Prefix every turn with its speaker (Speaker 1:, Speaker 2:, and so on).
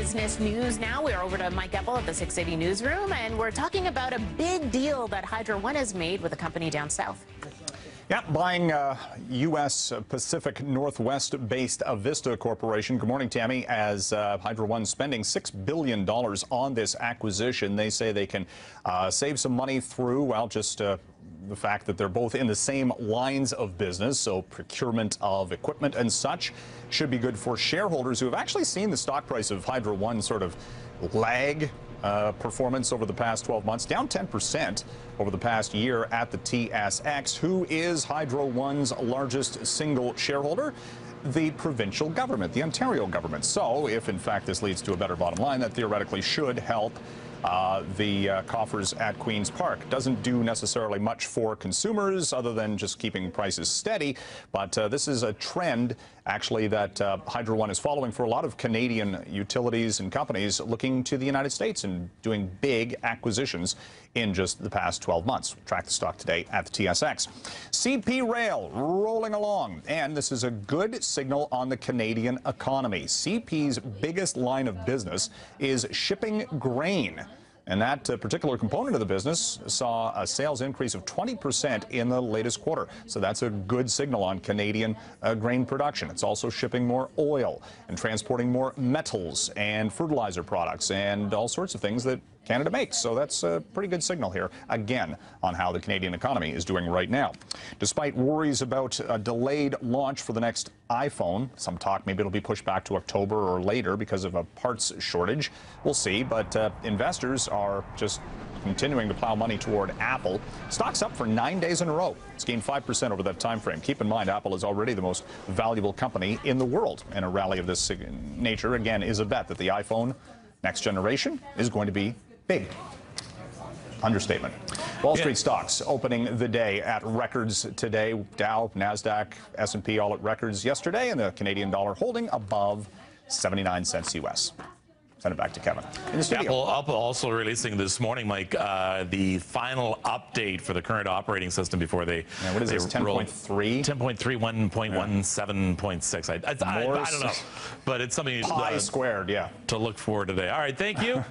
Speaker 1: business news now. We're over to Mike Eppel at the 680 newsroom, and we're talking about a big deal that Hydro One has made with a company down south.
Speaker 2: Yeah, buying U.S. Pacific Northwest-based Avista Corporation. Good morning, Tammy. As Hydro One spending $6 billion on this acquisition, they say they can save some money through, well, just the fact that they're both in the same lines of business, so procurement of equipment and such should be good for shareholders who have actually seen the stock price of Hydro One sort of lag performance over the past 12 months, down 10% over the past year at the TSX. Who is Hydro One's largest single shareholder? The provincial government, the Ontario government. So if in fact this leads to a better bottom line, that theoretically should help the coffers at Queen's Park. Doesn't do necessarily much for consumers other than just keeping prices steady, but this is a trend actually that Hydro One is following for a lot of Canadian utilities and companies looking to the United States and doing big acquisitions in just the past 12 months. Track the stock today at the TSX. CP Rail rolling along, and this is a good signal on the Canadian economy. CP's biggest line of business is shipping grain. And that particular component of the business saw a sales increase of 20% in the latest quarter. So that's a good signal on Canadian grain production. It's also shipping more oil and transporting more metals and fertilizer products and all sorts of things that Canada makes. So that's a pretty good signal here, again, on how the Canadian economy is doing right now. Despite worries about a delayed launch for the next iPhone, some talk maybe it'll be pushed back to October or later because of a parts shortage. We'll see, but investors are just continuing to plow money toward Apple. Stock's up for 9 days in a row. It's gained 5% over that time frame. Keep in mind, Apple is already the most valuable company in the world, and a rally of this nature, again, is a bet that the iPhone next generation is going to be big. Understatement. Wall Street stocks opening the day at records today. Dow, NASDAQ, S&P all at records yesterday, and the Canadian dollar holding above 79 cents U.S. Send it back to Kevin in the studio.
Speaker 3: Apple also releasing this morning, Mike, the final update for the current operating system before they.
Speaker 2: What is this? 10.3.
Speaker 3: 10.31.17.6. I don't know, but it's something
Speaker 2: pi squared. Yeah.
Speaker 3: To look for today. All right, thank you.